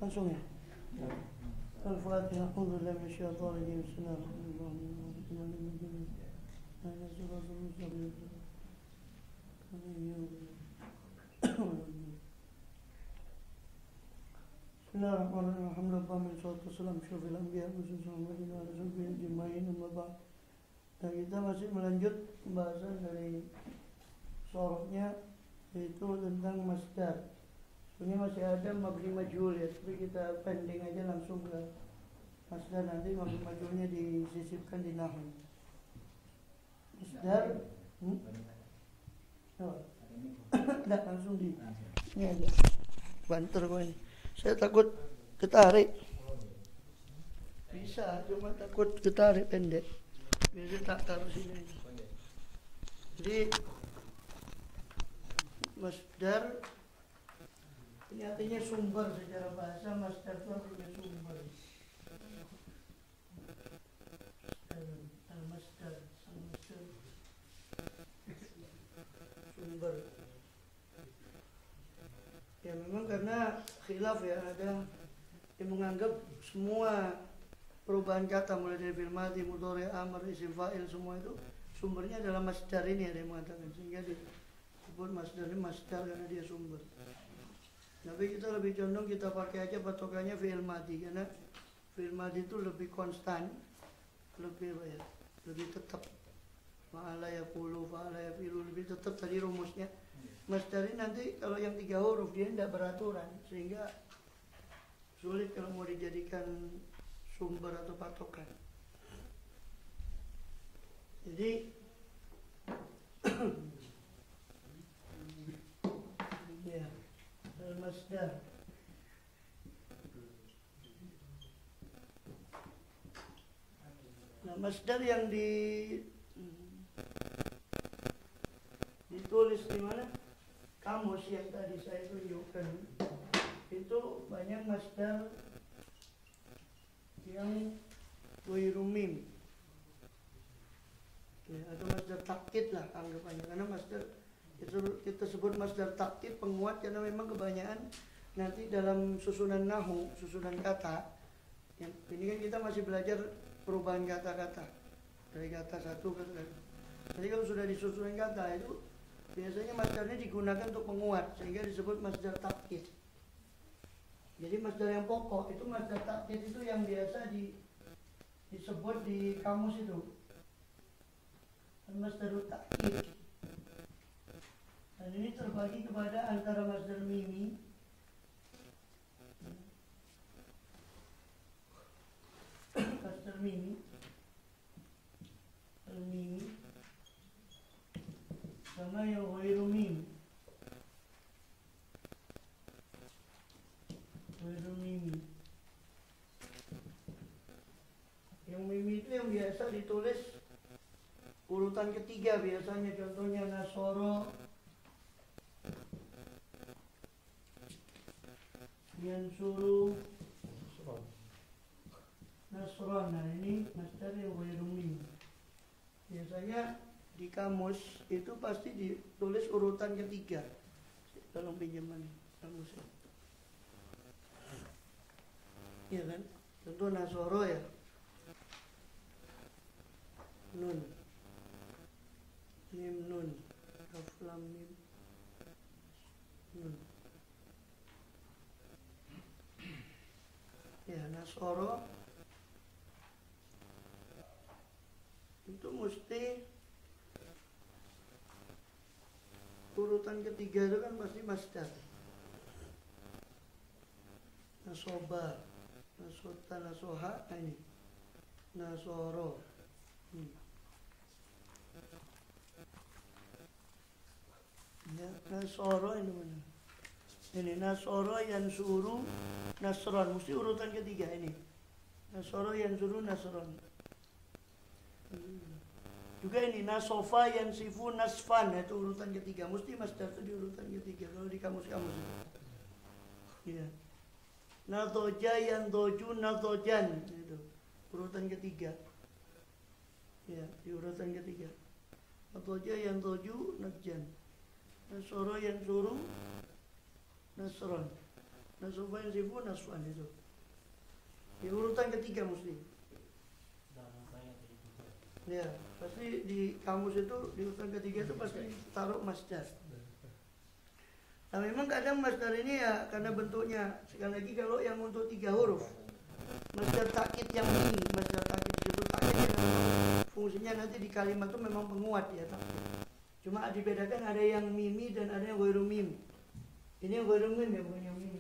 Langsung ya. Al-Fatihah. Alhamdulillah minasyaitonir rajim. Bismillahirrahmanirrahim. Alhamdulillah min salatu wassalam syurfil anbiya wa Muhammadin wa rasulih ajmain amma ba'd. Nah, kita masih melanjut pembahasan dari sorofnya, yaitu tentang masdar. Sebenarnya masih ada mabni majhul ya, tapi kita pending aja langsung ke masdar, nanti mabni majhulnya disisipkan di nahwu. Masdar enggak langsung di ini aja. Banter kok ini. Saya takut ketarik. Bisa, cuma takut ketarik pendek. Biasanya tak taruh sini aja. Jadi masdar ini artinya sumber secara bahasa. Masdar itu artinya sumber. Al-masdar, sumber. Ya memang karena khilaf ya, ada yang menganggap semua perubahan kata mulai dari fi'il madhi, mudhari', amr, isim fa'il semua itu sumbernya adalah masdar ini, ada yang mengatakan, sehingga disebut masdar ini masdar karena dia sumber. Tapi kita lebih condong kita pakai aja patokannya fi'il madhi, karena fi'il madhi itu lebih konstan, lebih apa ya, lebih tetap. Fa'ala yaqulu, fa'ala yafilu, lebih tetap tadi rumusnya. Masdar ini nanti kalau yang 3 huruf dia tidak beraturan, sehingga sulit kalau mau dijadikan sumber atau patokan. Jadi ya, al-masdar. Nah, masdar yang ditulis di mana? Kamus yang tadi saya tunjukkan itu banyak masdar yang ghairu mim ya, atau masdar takkid lah anggapannya, karena masdar itu kita sebut masdar takkid penguat karena memang kebanyakan nanti dalam susunan nahwu, susunan kata yang ini kan kita masih belajar perubahan kata-kata dari kata satu ke kata. Jadi kalau sudah disusunan kata itu biasanya masdarnya digunakan untuk penguat, sehingga disebut masdar takkid. Jadi masdar yang pokok itu, masdar takkid itu yang biasa disebut di kamus itu masdar takkid. Dan ini terbagi kepada antara masdar mimi, masdar mimi, al-mimi, sama yang ghairu mim. Ghairu mimi. Yang mimi itu yang biasa ditulis urutan ketiga biasanya, contohnya nasoro, yansuru, nasron. Nah ini masdar yang ghairu mim. Biasanya di kamus itu pasti ditulis urutan ketiga. Tolong pinjaman kamusnya. Iya kan? Contoh nasoro ya. Nun. Mim nun. Kaf lam mim. Nun. Ya, nasoro itu mesti urutan ketiga itu kan pasti masdar. Nasoba, nasota, nasoha, ini nasoro. Ya, nasoro ini mana? Ini nasoro yansuru nasron, mesti urutan ketiga ini. Nasoro yansuru nasron. Juga ini nasofa yansifu nasfan, itu urutan ketiga. Mesti masdar itu di urutan ketiga kalau di kamus-kamus itu. Iya. Nadoja yandoju nadojan, itu urutan ketiga. Ya, di urutan ketiga. Nadoja yandoju nadjan. Nasoro yansuru nasron. Nasofa yansifu nasfan itu. Di urutan ketiga mesti. Ya, pasti di kamus itu di urutan ketiga itu pasti taruh masdar. Nah memang kadang masdar ini ya karena bentuknya, sekali lagi kalau yang untuk 3 huruf, masdar takkid yang ini, masdar takkid disebut takkid yang fungsinya nanti di kalimat itu memang penguat ya. Cuma dibedakan ada yang mimi dan ada yang ghairu mim. Ini yang ghairu mim ya, bukan yang mimi.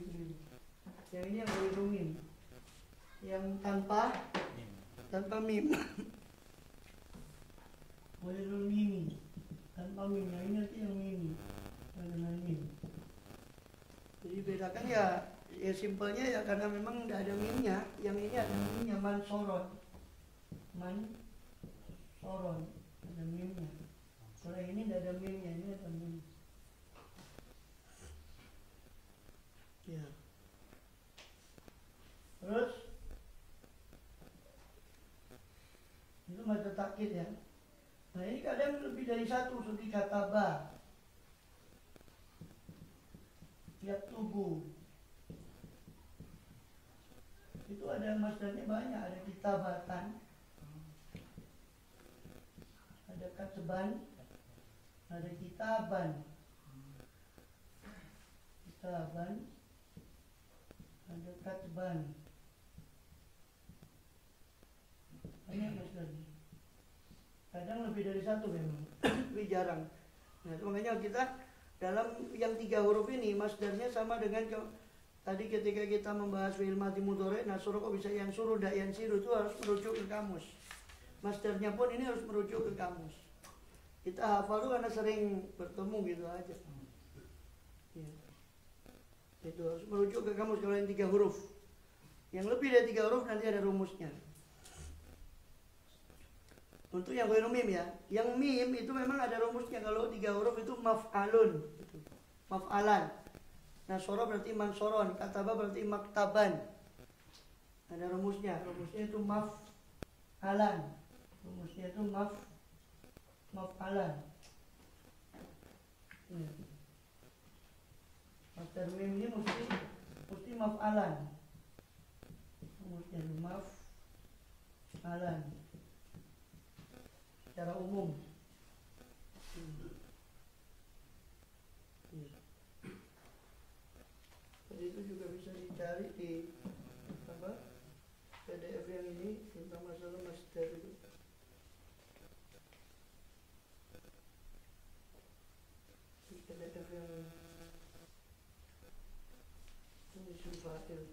Yang ini yang ghairu mim. Yang tanpa mim. Ghairu mimi. Tanpa mim. Yang ini nanti yang mimi. Dengan mim. Jadi bedakan ya simpelnya ya karena memang tidak ada mimnya. Yang ini ada mimnya, mansoron. Mansoron. Ada mimnya. Kalau yang ini tidak ada mimnya, ini ada mim. Ya. Terus itu masdar takkid ya. Nah ini kadang lebih dari satu, seperti kata ba, yaktubu. Itu ada masdarnya banyak, ada kitabatan, ada katban, ada kitaban, ada katban. Banyak masdarnya. Kadang lebih dari satu memang, tapi jarang. Nah, makanya kita dalam yang 3 huruf ini masdarnya sama dengan tadi ketika kita membahas fi'il madhi mudhari, nasura kok bisa yansuru, ndak yansiru, itu harus merujuk ke kamus. Masdarnya pun ini harus merujuk ke kamus. Kita hafal tuh karena sering bertemu gitu aja. Ya. Itu harus merujuk ke kamus kalau yang 3 huruf. Yang lebih dari 3 huruf nanti ada rumusnya. Untuk yang ghairu mim ya, yang mim itu memang ada rumusnya. Kalau 3 huruf itu maf'alun, maf'alan. Nasoro berarti mansoron, kataba berarti maktaban. Ada rumusnya itu maf'alan. Rumusnya itu maf'alan. Masdar mim ini mesti maf'alan. Rumusnya itu maf'alan. Secara umum. Jadi itu juga bisa dicari di PDF yang ini tentang masalah masdar itu. Di PDF yang ini Syufail.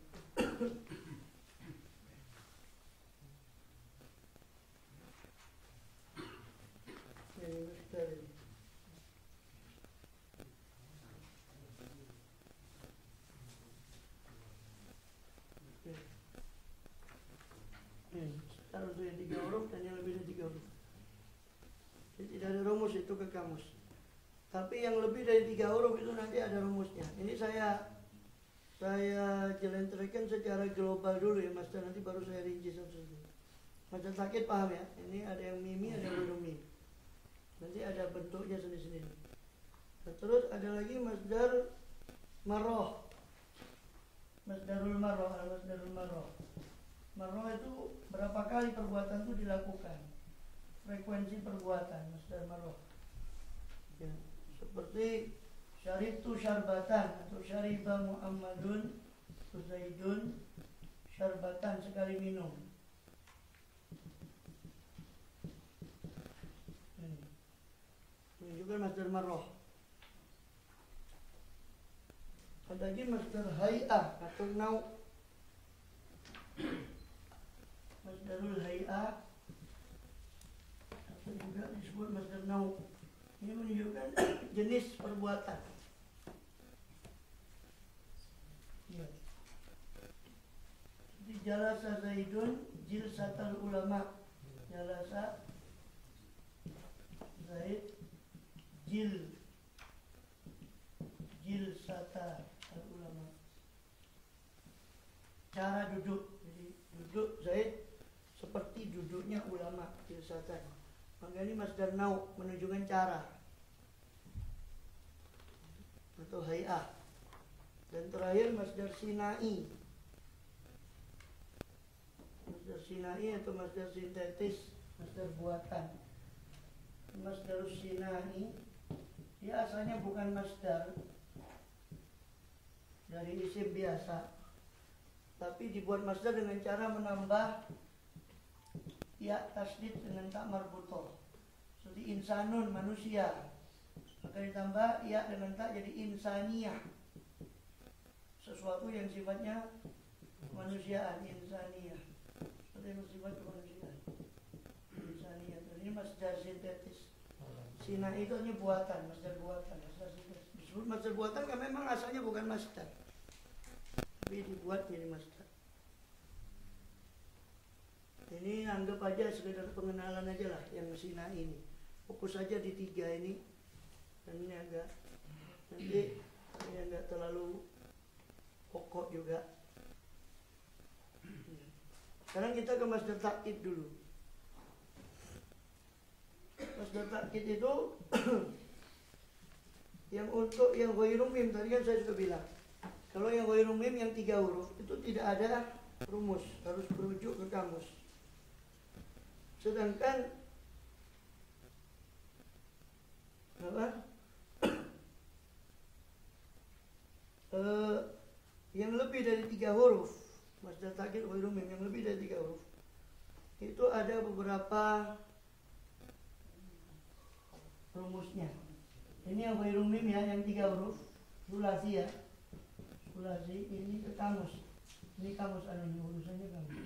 Taruh tuh yang 3 huruf dan yang lebih dari 3 huruf. Jadi tidak ada rumus itu ke kamus. Tapi yang lebih dari 3 huruf itu nanti ada rumusnya. Ini saya jelentrehkan secara global dulu ya Mas, dan nanti baru saya rinci satu-satu. Masdar takkid paham ya? Ini ada yang mimi, ada yang ghairu mim. Nanti ada bentuknya sendiri-sendiri. Nah, terus ada lagi masdar marroh. Masdarul marroh, al-masdarul marroh. Marroh itu berapa kali perbuatan itu dilakukan, frekuensi perbuatan, masdar marroh. Ya, seperti syaribtu syarbatan atau syariba Muhammadun Zaidun syarbatan, sekali minum. Ini juga masdar marroh. Ada lagi masdar hay'ah atau nau'. Masdarul hay'ah atau juga disebut masdar nau'. Ini menunjukkan jenis perbuatan. Ya. Di jalasa Zaidun jilsatal ulama. Jalasa Zaid jilsata al ulama. Cara duduk. Jadi duduk Zaid seperti duduknya ulama, jilsatan. Maka ini masdar nau' menunjukkan cara atau hay'ah. Dan terakhir masdar sinai. Masdar sinai atau masdar sintetis, masdar buatan. Masdar sinai dia asalnya bukan masdar dari isim biasa, tapi dibuat masdar dengan cara menambah ya tasdid dengan tak marbutoh. Seperti insanun, manusia, maka ditambah ya dengan tak jadi insaniyah, sesuatu yang sifatnya kemanusiaan, insaniyah, sesuatu yang bersifat kemanusiaan, insaniyah. Ini masdar sintetis. Sina itu hanya buatan, masdar buatan, masdar sintetis. Disebut masdar buatan kan memang asalnya bukan masdar, tapi dibuat jadi masdar. Ini anggap aja sekedar pengenalan aja lah yang Sina ini. Fokus saja di 3 ini. Dan ini agak nanti ini agak terlalu pokok juga. Sekarang kita ke masdar takkid dulu. Masdar takkid itu yang untuk yang ghairu mim tadi kan saya sudah bilang. Kalau yang ghairu mim yang 3 huruf itu tidak ada rumus, harus merujuk ke kamus. Sedangkan yang lebih dari 3 huruf, masdar takkid ghairu mim yang lebih dari 3 huruf itu ada beberapa rumusnya. Ini yang ghairu mim ya, yang 3 huruf, sulasi ya. Sulasi ini ke kamus. Ini kamus anunya, urusannya kamus.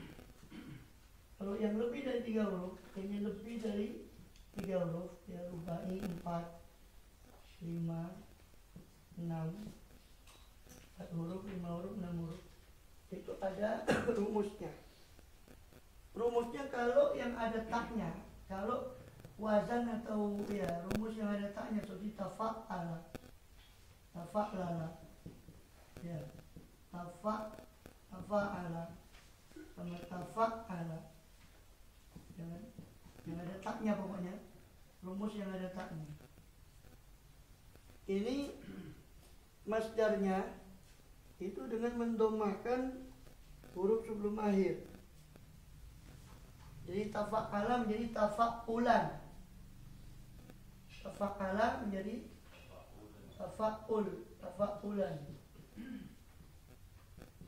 Kalau yang lebih dari 3 huruf, ini lebih dari 3 huruf, ya rubai 4, 5, 6, 4 huruf, 5 huruf, 6 huruf. Itu ada rumusnya. Rumusnya kalau yang ada taknya, kalau wazan atau ya rumus yang ada taknya seperti tafa'ala, tafa'lala, ya tafa'ala, sama tafa'ala. Yang ada taknya pokoknya, rumus yang ada taknya. Ini masdarnya itu dengan mendomahkan huruf sebelum akhir. Jadi tafa'ala menjadi tafa'ulan, tafa'ala menjadi tafa'ul, tafa'ulan.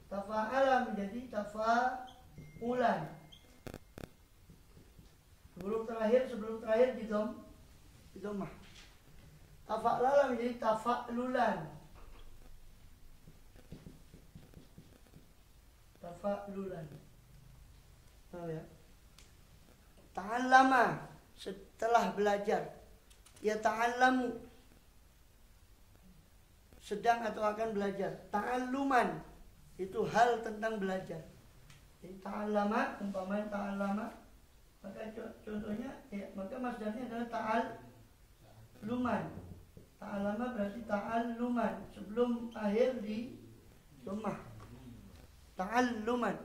Tafa'ala menjadi tafa'ulan. Huruf terakhir sebelum terakhir didomah. Tafa'lala menjadi tafa'lulan. Tafa'lulan. Tahu ya? Ta'allama setelah belajar. Ya ta'allamu sedang atau akan belajar. Ta'alluman itu hal tentang belajar. Jadi ta'allama, umpamanya ta'allama, maka contohnya ya, maka masdarnya adalah ta'alluman. Ta'allama berarti ta'alluman, sebelum akhir di dhammah. Ta'alluman.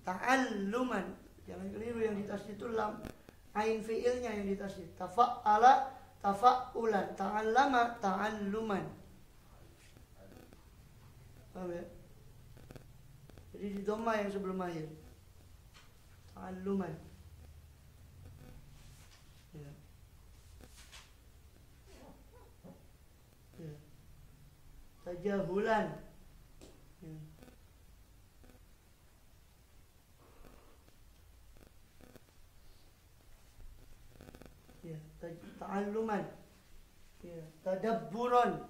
Ta'alluman. Jangan keliru, yang ditasydid itu lam, ain fiilnya yang ditasydid. Tafa'ala, tafa'ulan. Ta'allama, ta'alluman. Paham ya? Jadi di dhammah yang sebelum akhir. Ta'alluman. Ya. Ya. Tajahulan. Ya. Ya. Ta'alluman. Ya. Tadabburan.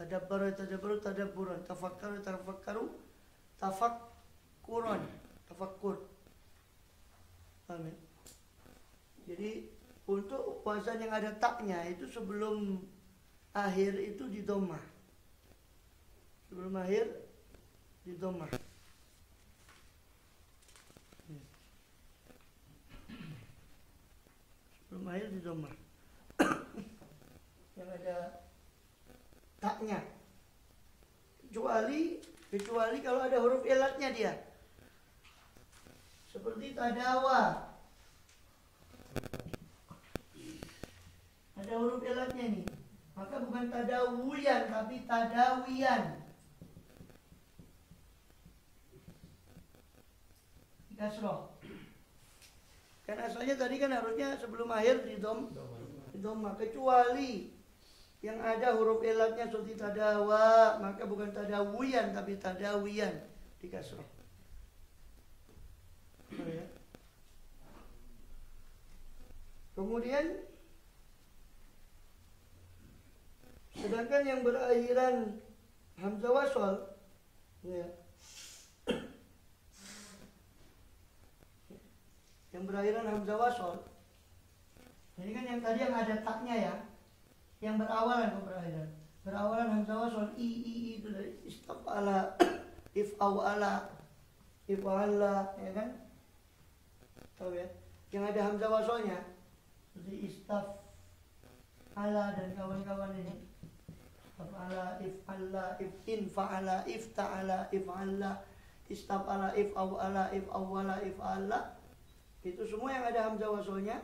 Tadabburan. Tafakkaru. Tafakkuran. Tafakkur. Paham ya? Jadi untuk wazan yang ada taknya itu sebelum akhir itu di dhammah. Sebelum akhir di dhammah. Sebelum akhir di dhammah. Yang ada taknya. Kecuali kalau ada huruf ilatnya dia. Seperti tadawa. Ada huruf ilatnya nih. Maka bukan tadawuyan tapi tadawiyan. kasroh. Kan asalnya tadi kan harusnya sebelum akhir di dhamma, kecuali yang ada huruf ilatnya seperti tadawa, maka bukan tadawiyan tapi tadawiyan di kasroh. Ya. Kemudian sedangkan yang berakhiran hamzah wasol, ya, yang berakhiran hamzah wasol, ini kan yang tadi yang ada taknya ya, yang berawalan berawalan hamzah wasol i itu dari istafala, if'awala, if'ala, ya kan? Tahu ya? Yang ada hamzah wasolnya seperti istafala dan kawan-kawan ini. If'ala, if'alla, if'in fa'ala, ifta'ala, if'alla, istafala, if'awala, if'awala, if'alla. Itu semua yang ada hamzah wasolnya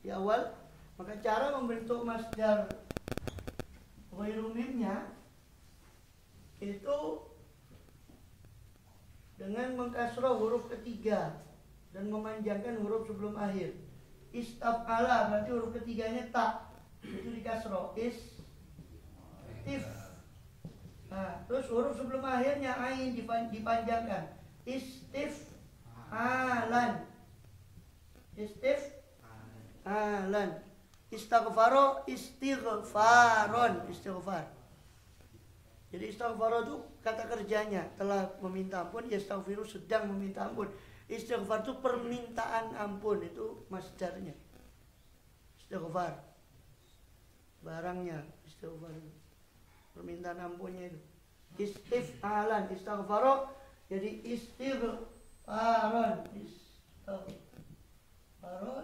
di awal. Maka cara membentuk masdar ghairu mimnya itu dengan mengkasroh huruf ketiga dan memanjangkan huruf sebelum akhir. Istafala berarti huruf ketiganya ta, itu dikasroh istif. Nah, terus huruf sebelum akhirnya ain dipanjangkan istif'alan. Istif'alan. Istighfaro, istighfaron, istighfar. Jadi istighfaro itu kata kerjanya telah meminta ampun, yastaghfiru sedang meminta ampun. Istighfar itu permintaan ampun, itu masdarnya. Istighfar. Barangnya istighfar. Permintaan ampunnya itu. Istif'alan, istighfaro jadi istighfaron. Istighfaro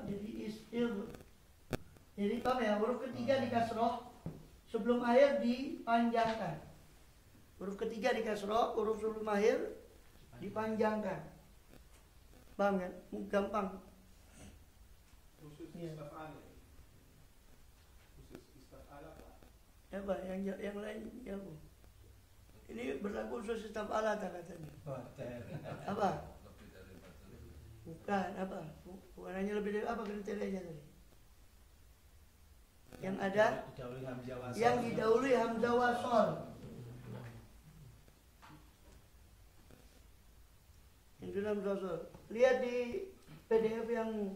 jadi istighfar. Jadi paham ya, huruf ketiga dikasroh, sebelum akhir dipanjangkan. Huruf ketiga dikasroh, huruf sebelum akhir dipanjangkan. Paham kan? Gampang. Khusus Ya. istaf'ala. Khusus istaf'ala Pak. Apa? Yang lain ya Bu? Ini berlaku khusus istaf'ala katanya. Apa? Bukan, apa? Bukan hanya lebih dari apa kriterianya tadi? Yang ada yang didahului hamzah wasol. Yang dulu hamzah wasol. Lihat di PDF yang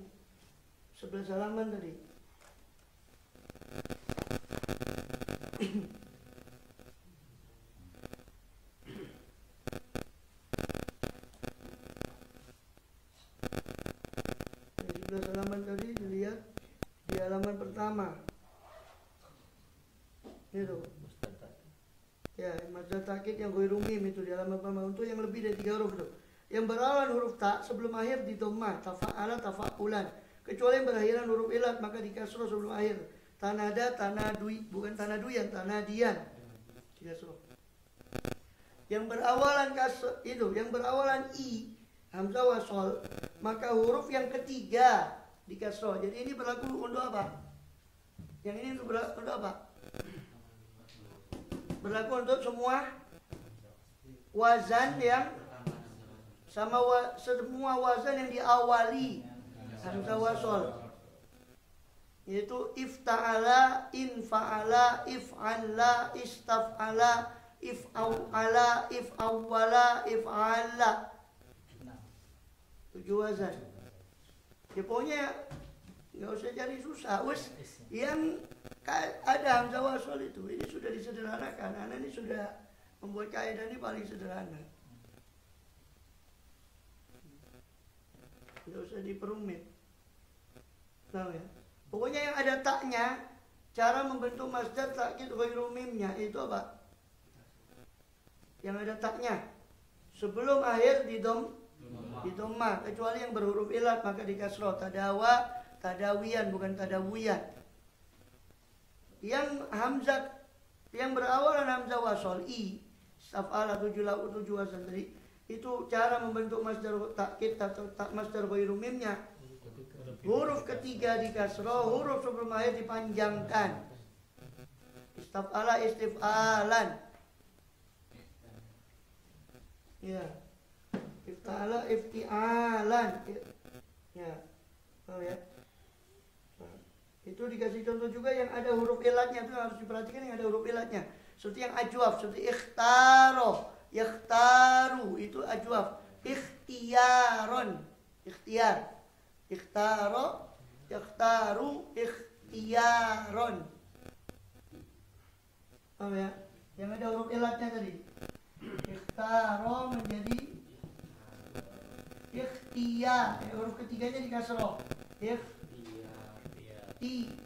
11 halaman tadi. Di 11 halaman tadi dilihat di halaman pertama. Itu. Ya, mazhar takkid yang ghairu mim itu di halaman pertama untuk yang lebih dari 3 huruf itu. Yang berawalan huruf ta sebelum akhir di dhamma, tafa'ala, tafa'ulan. Kecuali yang berakhiran huruf ilat maka dikasroh sebelum akhir. Tanada, tanadui, bukan tanaduyan, tanadian. Dikasroh. Yang berawalan itu, yang berawalan i, hamzah wasol, maka huruf yang ketiga dikasroh. Jadi ini berlaku untuk apa? Yang ini untuk apa? Berlaku untuk semua wazan yang sama semua wazan yang diawali hamzah wasol, yaitu ifta'ala, infa'ala, if'alla, istaf'ala, if'awala, if'awwala, if'alla. 7 wazan. Ya pokoknya nggak usah cari susah. Wes yang ada hamzah wasol itu, ini sudah disederhanakan. Anak ini sudah membuat kaidah ini paling sederhana. Nggak usah diperumit. Tahu ya? Pokoknya yang ada taknya, cara membentuk masdar takkid ghairu mimnya itu apa? Yang ada taknya. Sebelum akhir di dhamma, kecuali yang berhuruf ilat maka dikasroh. Tadawa, tadawiyan bukan tadawiyan. Yang hamzah yang berawalan hamzah wasol i, saf'ala 7 wazan tadi, itu cara membentuk masdar takkid atau masdar ghairu mimnya. Huruf ketiga dikasroh, huruf sebelum akhir dipanjangkan. Istaf'ala, istif'alan. Ya. Ifta'ala ifti'alan. Ya. Oh ya. Nah, itu dikasih contoh juga yang ada huruf ilatnya, itu harus diperhatikan yang ada huruf ilatnya. Seperti yang ajwaf, seperti ikhtaro, yakhtaru, itu ajwaf. Ikhtiyaron, ikhtiar. Ikhtaro, yakhtaru, ikhtiyaron. Oh ya, yang ada huruf ilatnya tadi. Ikhtaro menjadi ikhtiyar, huruf ketiganya di kasroh.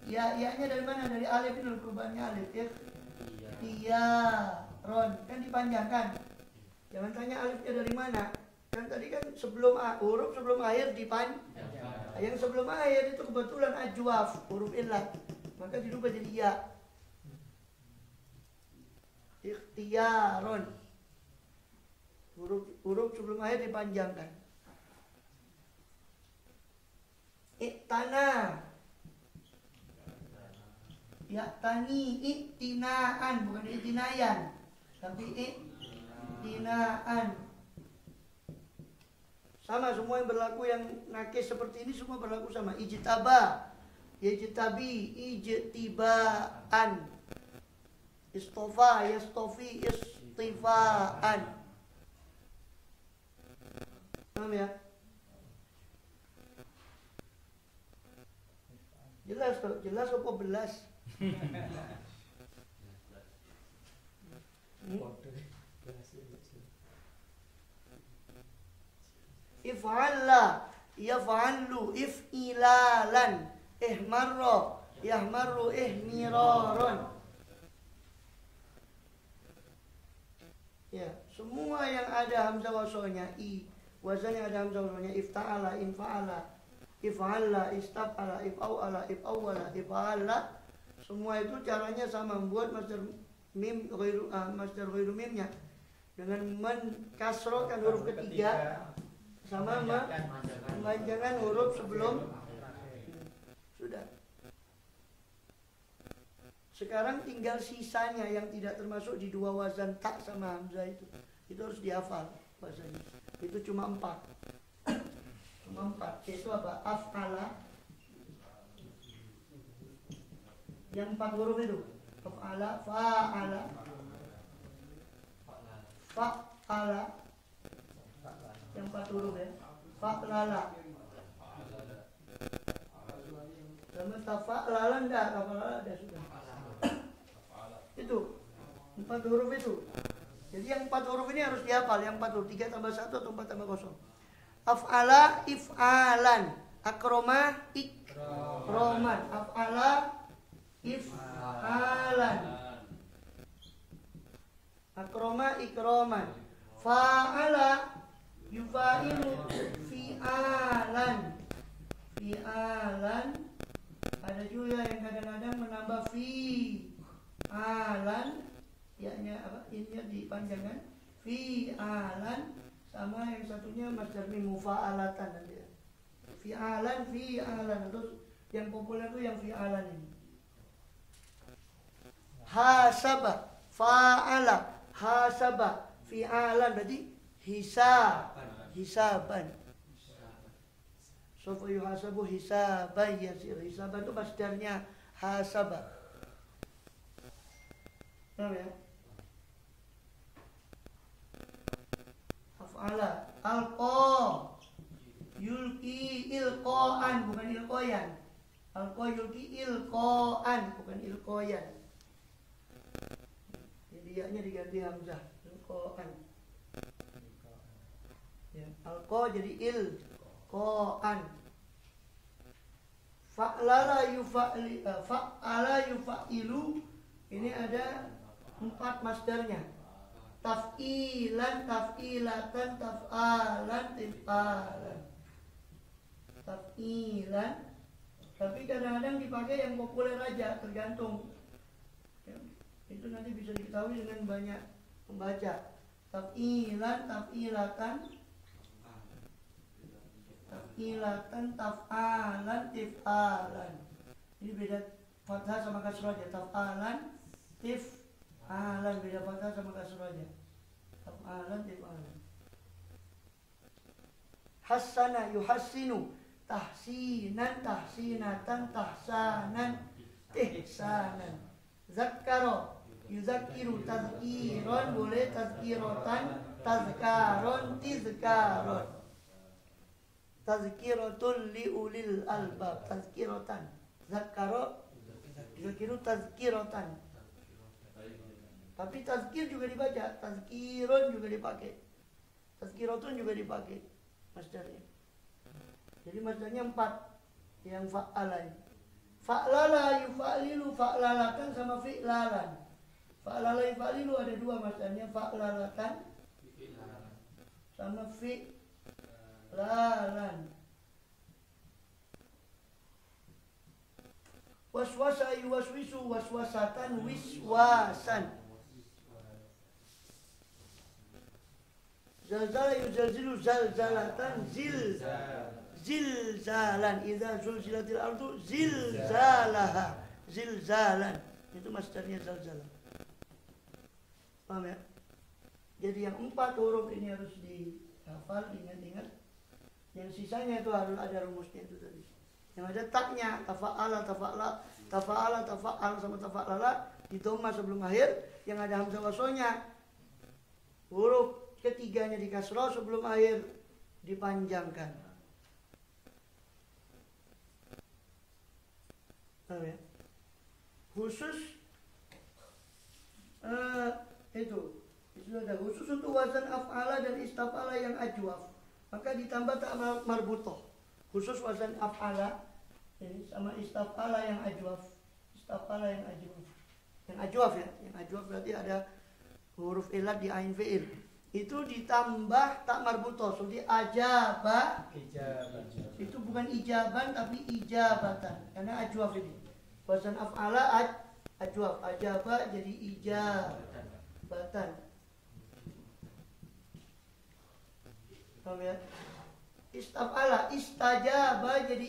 Ya-nya dari mana? Dari alif, itu perubahannya alif. Ikhtiyaron, kan dipanjangkan. Jangan tanya alifnya dari mana. Kan tadi kan sebelum huruf sebelum akhir dipanjang. Yang sebelum akhir itu kebetulan ajwaf, huruf ilat. Maka dirubah jadi ya. Ikhtiyaron. Huruf sebelum akhir dipanjangkan. Iktana. Ya tani iktinaan, bukan iktinayan, tapi iktinaan. Sama semua yang berlaku yang nakis seperti ini semua berlaku sama. Ijtaba, yajtabi, ijtibaan. Istofa, yastofi, istifaan. Paham ya? Jelas toh? Jelas apa belas? If'alla, yaf'allu, if'ilalan, ihmarra, yahmarru, ihmiraron. Ya, semua yang ada hamzah wasalnya i, wazan yang ada hamzah wasalnya ifta'ala, infa'ala, if'alla, istaf'ala, if'aw'ala, if'awwala, if'alla, semua itu caranya sama, membuat masdar mim masdar ghairu mimnya dengan menkasrohkan huruf ketiga sama memanjangkan huruf sebelum. Sudah. Sekarang tinggal sisanya yang tidak termasuk di dua wazan tak sama hamzah itu. Itu harus dihafal wazannya. Itu cuma 4. Cuma 4. Itu apa? Af'ala. Yang 4 huruf itu. Af'ala, fa'ala, fa'ala. Yang 4 huruf ya. Fa'lala. Sama tafa'lala enggak, tafa'lala ada sudah. Itu 4 huruf itu. Jadi yang 4 huruf ini harus dihafal. Yang 4 huruf 3 tambah 1 atau 4 tambah 0. Af'ala, if'alan. Akroma, ikroman. Af'ala, if'alan. Akroma, ikroman. Fa'ala, yufa'ilu, fi'alan. Fi'alan. Ada juga yang kadang-kadang menambah fi'alan, yaknya apa? Ini dipanjangkan fi'alan, sama yang satunya masdar mim mufa'alatan nanti. Fi'alan, fi'alan. Terus yang populer itu yang fi'alan ini. Hasaba, fa'ala, hasaba, fi'alan, berarti hisaban. Sofa yuhasabu hisaban yasir. Hisaban itu masdarnya hasaba. Paham ya? Af'ala, alqa, yulki, ilqaan, bukan ilqoyan. Alqa, yulki, ilqaan, bukan ilqoyan. Jadi ya-nya diganti hamzah, ilqaan. Ya, alqa jadi ilqaan. Fa'lala yufa'li, fa'ala yufa'ilu. Ini ada 4 masdarnya. Taf'ilan, taf'ilatan, taf'alan, tif'alan. Taf'ilan. Tapi kadang-kadang dipakai yang populer aja, tergantung. Ya, itu nanti bisa diketahui dengan banyak membaca. Taf'ilan, taf'ilatan, taf'ilatan, taf'alan, tif'alan. Ini beda fathah sama kasrah aja. Taf'alan, tif'alan, beda fathah sama kasrah aja. Taf'alan, tif'alan. Hassana yuhassinu, tahsinan, tahsinatan, tahsanan, ihsanan. Zakkaro yuzakkiru, tazkiron boleh, tazkirotan, tazkaron, tizkaron. Tazkirotul liulil albab, tazkirotan. Zakkaro yuzakiru, tazkirotan. Tapi tazkir juga dibaca, tazkirun juga dipakai, tazkirotun juga dipakai masdarnya. Jadi masdarnya 4 yang fa'ala. Fa'lala yufa'lilu, fa'lalatan sama fi'lalan. Fa'lala yufa'lilu ada 2 masdarnya, fa'lalatan sama fi'lalan. Waswasa yuwaswisu, waswasatan, wiswasan. Zalzala yuzalzilu, zalzalatan, zilzalan. Idza zulzilatil ardu zilzalaha, zilzalan. Itu masdarnya zalzala. Paham ya? Jadi yang 4 huruf ini harus dihafal, diingat-ingat. Yang sisanya itu harus ada rumusnya itu tadi. Yang ada taknya, tafa'ala, tafa'ala, tafa'ala, tafa'al sama tafa'lala di dhamma sebelum akhir. Yang ada hamzah washonya, huruf ketiganya di kasroh sebelum akhir dipanjangkan. Ya. Khusus itu ada khusus untuk wazan af'ala dan istaf'ala yang ajwaf, maka ditambah tak marbutoh. Khusus wazan af'ala ini sama istaf'ala yang ajwaf, istaf'ala yang ajwaf. Yang ajwaf ya, yang ajwaf berarti ada huruf ilat di ain fi'il. Itu ditambah tak marbutoh seperti ajabah. Itu bukan ijaban tapi ijabatan, karena ajwaf ini. Wazan af'ala ajwaf, ajabah jadi ijabatan. Paham ya? Istaf'ala, istajabah jadi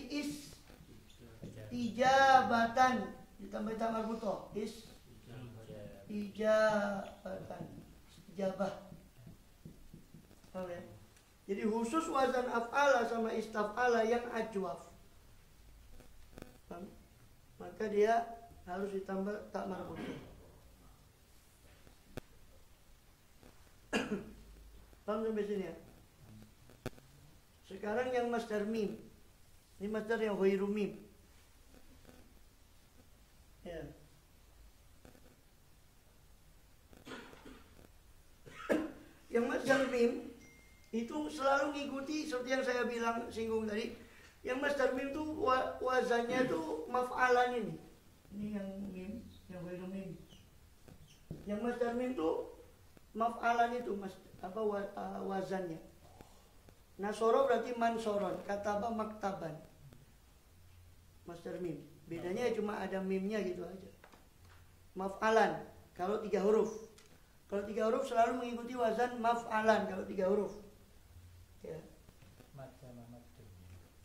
ijabatan, ditambah tak marbutoh, ijabatan, ijabah. Ya? Jadi khusus wazan af'ala sama istaf'ala yang ajwaf, maka dia harus ditambah tak marbutoh. Paham sampai sini ya? Sekarang yang masdar mim, ini masdar yang ghairu mim. Ya. Yang masdar mim itu selalu mengikuti seperti yang saya bilang singgung tadi. Yang masdar mim itu wazannya itu maf'alan ini. Ini yang mim, yang ghairu mim. Yang masdar mim itu maf'alan itu wazannya. Nasoro berarti mansoron, kataba maktaban. Masdar mim. Bedanya cuma ada mimnya gitu aja. Maf'alan kalau 3 huruf. Kalau 3 huruf selalu mengikuti wazan maf'alan kalau 3 huruf. Ya.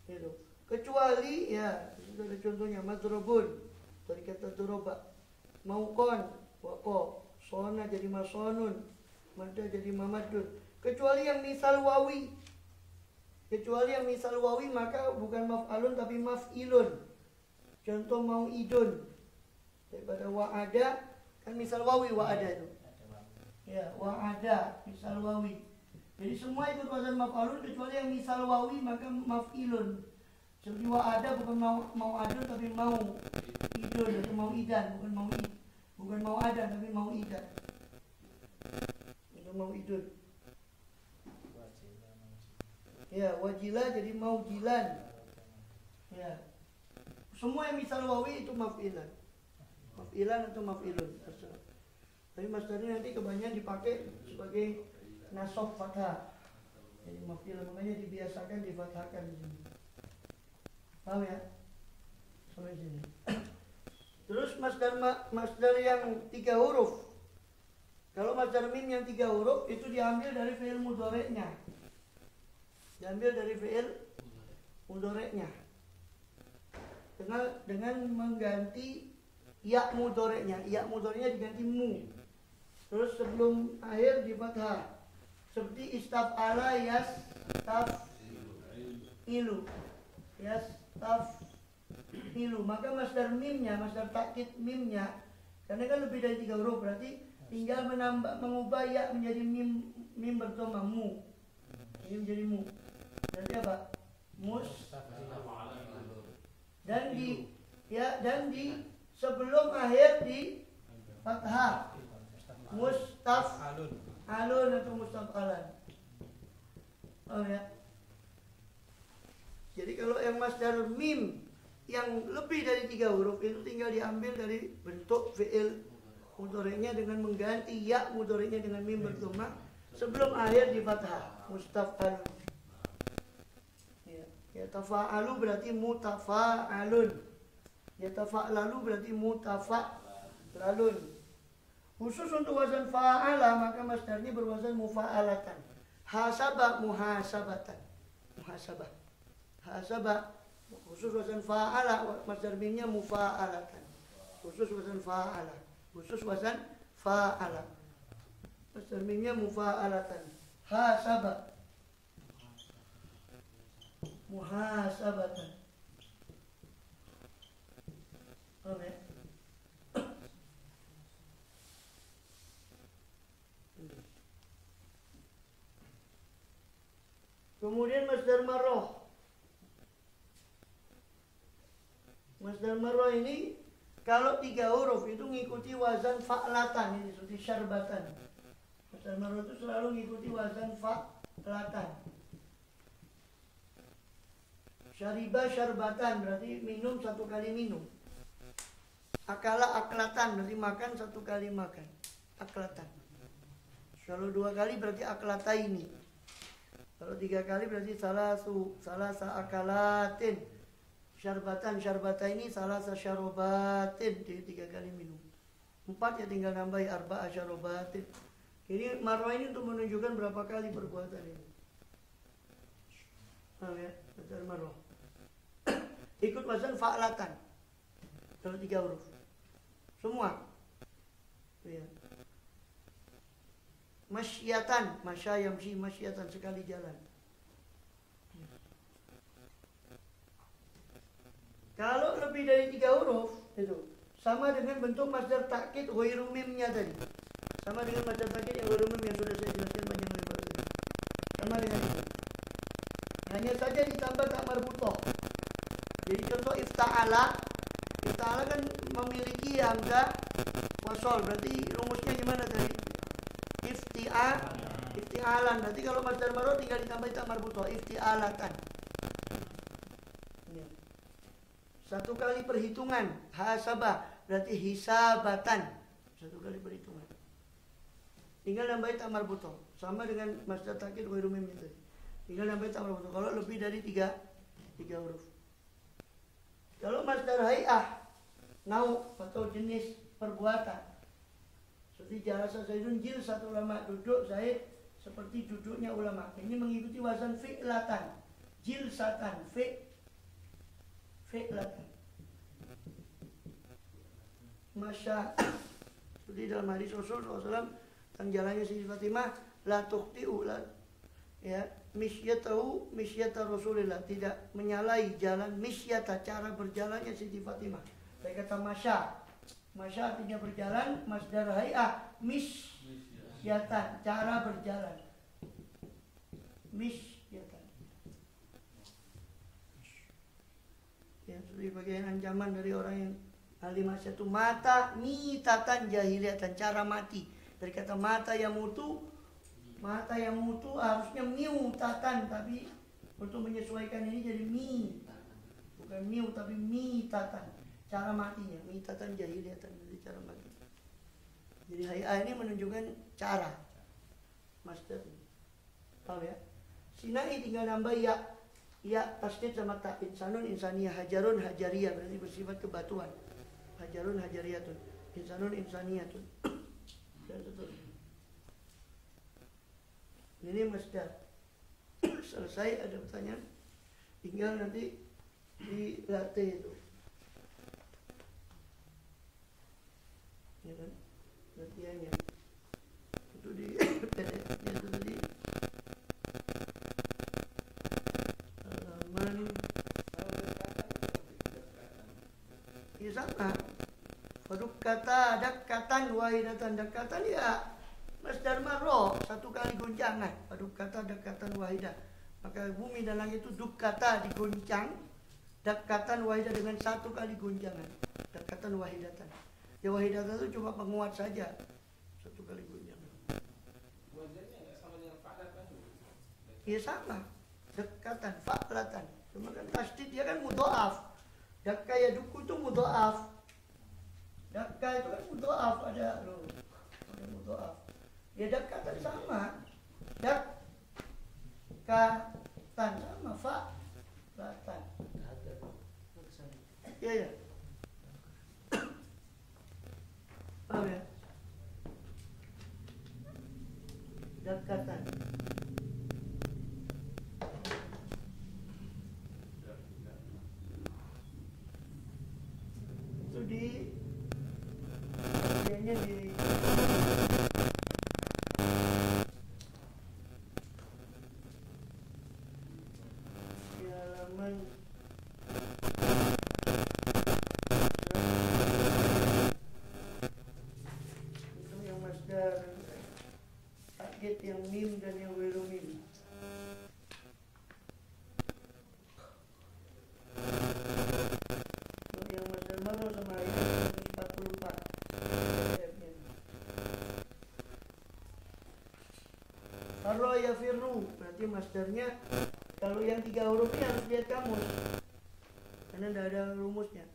Itu. Kecuali ya, itu ada contohnya madrobun dari kata doroba. Maukon, wako, sona jadi masonun, madda jadi mamadun. Kecuali yang misal wawi. Kecuali yang misal wawi maka bukan maf'alun tapi maf'ilun. Contoh mau'idun. Daripada wa'ada kan misal wawi wa'ada itu. Ya, wa'ada misal wawi. Jadi semua ikut wazan maf'alun kecuali yang misal wawi maka maf'ilun. Seperti wa'ada bukan mau'adun tapi mau'idun atau mau'idan, bukan mau'ada tapi mau'idan. Itu mau'idun. Ya, wajilah jadi maujilan. Ya. Semua yang misal wawi itu maf'ilan. Maf'ilan atau maf'ilun. Tapi masdarnya nanti kebanyakan dipakai sebagai nasab fathah. Jadi maf'ilan, makanya dibiasakan difathahkan di sini. Paham ya? Sampai sini. Terus masdar yang 3 huruf. Kalau masdar mim yang 3 huruf itu diambil dari fi'il mudhari'nya. Diambil dari fi'il mudhari'nya dengan mengganti ya mudhari'nya. Ya mudhari'nya diganti mu. Terus sebelum akhir di fathah. Seperti istaf'ala milu. Yastaf'ilu. Maka masdar mimnya, masdar takkid mimnya, karena kan lebih dari 3 huruf, berarti tinggal mengubah ya menjadi mim berdomah mu. Ini menjadi mu. Berarti apa? Dan di sebelum akhir di fathah. Mustaf'alun atau mustaf'alan. Oh ya. Jadi kalau yang masdar mim yang lebih dari 3 huruf itu tinggal diambil dari bentuk fi'il mudhari'nya dengan mengganti ya mudhari'nya dengan mim berdomah sebelum akhir di fathah. Mustaf'alun. Ya tafa'alu berarti mutafa'alun. Ya tafa'lalu berarti mutafa'lalun. Khusus untuk wazan fa'ala maka masdarnya berwazan mufa'alatan. Hasaba muhasabatan. Muhasabah. Hasaba khusus wazan fa'ala, masdar mimnya mufa'alatan. Khusus wazan fa'ala. Khusus wazan fa'ala. Masdar mimnya mufa'alatan. Hasaba muhasabatan. Oke. Kemudian masdar marroh. Masdar marroh ini kalau 3 huruf itu mengikuti wazan fa'latan, ini seperti syarbatan. Masdar marroh itu selalu mengikuti wazan fa'latan. Syariba syarbatan berarti minum 1 kali minum. Akala aklatan berarti makan 1 kali makan. Aklatan. Kalau 2 kali berarti aklataini. Kalau 3 kali berarti salasa akalatin. Syarbata ini salasa syarobatin. Jadi 3 kali minum. 4 ya tinggal nambahi arba'a syarobatin. Ini marwah ini untuk menunjukkan berapa kali perbuatan ini. Paham ya? Betul marwah. Ikut wazan fa'latan. Kalau 3 huruf. Semua. Ya. Masyatan, masya yamshi masyatan, sekali jalan. Kalau lebih dari 3 huruf itu sama dengan bentuk masdar takkid ghairu mimnya tadi. Sama dengan masdar takkid yang ghairu mim yang sudah saya jelaskan panjang lebar tadi. Sama dengan itu. Hanya saja ditambah tak marbutoh. Jadi contoh ifta'ala kan memiliki hamzah wasol. Berarti rumusnya gimana tadi? Ifti'alan. Berarti kalau masdar marfu'ah tinggal ditambah tak marbutoh. Ifti'alatan. 1 kali perhitungan. Hasabah berarti hisabatan. 1 kali perhitungan. Tinggal nambahin tak marbutoh. Sama dengan masdar takkid ghairu mim itu. Tinggal nambahin tak marbutoh. Kalau lebih dari 3 huruf. Kalau masdar hay'ah, nau atau jenis perbuatan. Seperti jalasa Zaidun jilsat ulama, duduk Zaid seperti duduknya ulama. Ini mengikuti wazan fi'latan. Jilsatan fi'latan. Masya seperti dalam hadis Rasulullah SAW tentang jalannya Siti Fatimah, la tuqti'u ya, misyata Rasulullah, tidak menyalahi jalan misyata, cara berjalannya Siti Fatimah. Saya kata masya artinya berjalan, masdar hay'ah misyatan, cara berjalan. Misyatan. Ya, seperti bagian ancaman dari orang yang ahli maksiat itu mata mitatan jahiliyatan, cara mati. Dari kata mata yang mutu harusnya miutatan, tapi untuk menyesuaikan ini jadi mi. Bukan miu tapi mitatan. Cara matinya, mitatan jahiliyatan, jadi cara mati. Jadi hay'ah ini menunjukkan cara. Master. Tahu ya? Sinai tinggal nambah ya tasdid sama ta. Insanun insaniyah, hajarun hajariyah, berarti bersifat kebatuan. Hajarun hajariyatun, insanun insaniyatun. Dan seterusnya. Ini masdar. Selesai, ada pertanyaan? Tinggal nanti dilatih itu. Ya kan? Latihannya. Itu di PDF-nya itu tadi. Halaman dakatan wahidatan. Dakatan ya masdar marro, satu kali goncangan. Dukata dakatan wahidah. Maka bumi dan langit itu dukata digoncang, dakatan wahidah dengan satu kali goncangan. Dakatan wahidatan. Ya wahidatan itu cuma penguat saja. Satu kali goncangan. Wajahnya nggak sama dengan fa'latan. Iya sama. Dekatan, fa'latan. Cuma kan tasdid dia kan mudha'af. Dakka ya duku itu mudha'af. Dakka itu kan mudha'af, ada loh. Ada mudha'af. Ya dakatan sama. Dakatan sama fa'latan. Iya ya. Paham ya? Dakatan. Itu di bagiannya di halaman itu yang masdar target yang mim dan yang wiru mim. Yang masdar marro sama ayat 144 ayatnya. Farro ya firru, berarti masdarnya kalau yang 3 huruf ini harus lihat kamus karena tidak ada rumusnya.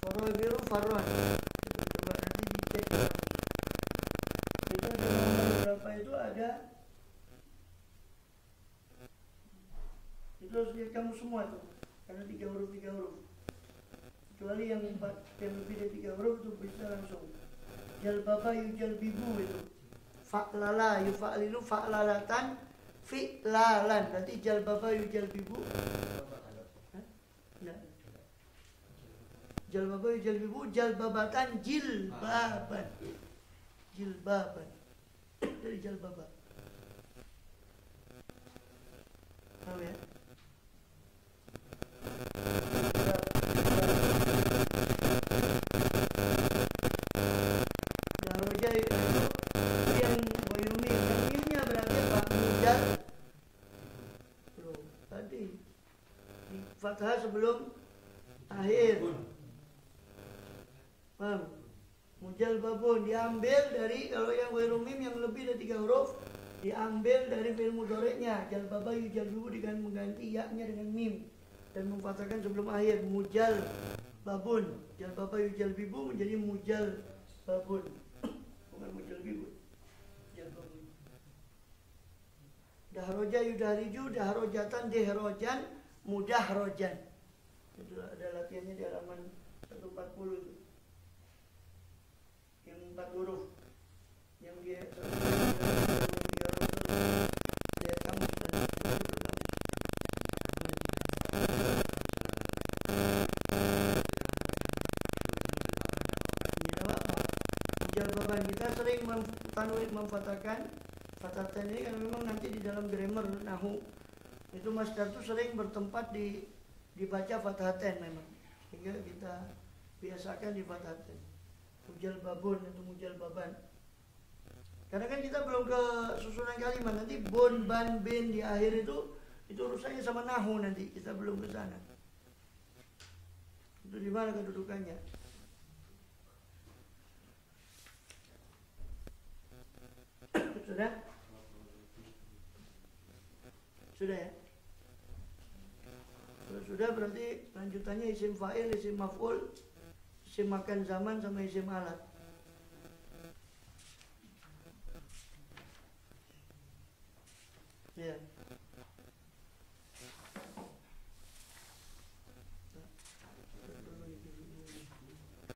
Farro ya firru farron. Coba nanti dicek kamus. Itu di nomor berapa itu ada. Itu harus lihat kamus semua tuh. Karena 3 huruf kecuali yang 4 yang lebih dari 3 huruf itu bisa langsung jalbaba yujalbibu itu fa'lala yufa'lilu fa'lalatan fi'lalan, berarti jalbaba yujalbibu jalbaba yujalbibu jalbabatan jilbaban dari jalbaba. Tahu ya? Daroja itu yang wayumi, yang mimnya berarti apa? Mujal. Tadi di fathah sebelum akhir. Paham? Mujal babun diambil dari, kalau yang wairumim yang lebih dari 3 huruf diambil dari fi'il mudhari'nya. Jalbaba yujalbibu dengan mengganti ya-nya dengan mim dan memfathahkan sebelum akhir. Mujal babun, jalbaba yujalbibu menjadi mujal babun, bukan mujalbibu. Jalbabun. Dahroja yudahriju, dahrojatan, dehrojan, mudahrojan. Itu ada latihannya di halaman 140 itu. Yang 4 huruf, yang dia 3 huruf dia kamus dan jalbaban. Kita sering memfatahkan fathatan ini karena memang nanti di dalam grammar nahu itu masdar itu sering bertempat dibaca fathatan memang, sehingga kita biasakan di fathatan. Mujal babun atau mujal baban. Karena kan kita belum ke susunan kalimat, nanti bon, ban, bin di akhir itu urusannya sama nahu, nanti kita belum ke sana. Itu di mana kedudukannya? Sudah? Sudah ya? Kalau sudah berarti lanjutannya isim fa'il, isim maf'ul, isim makan zaman sama isim alat. Ya.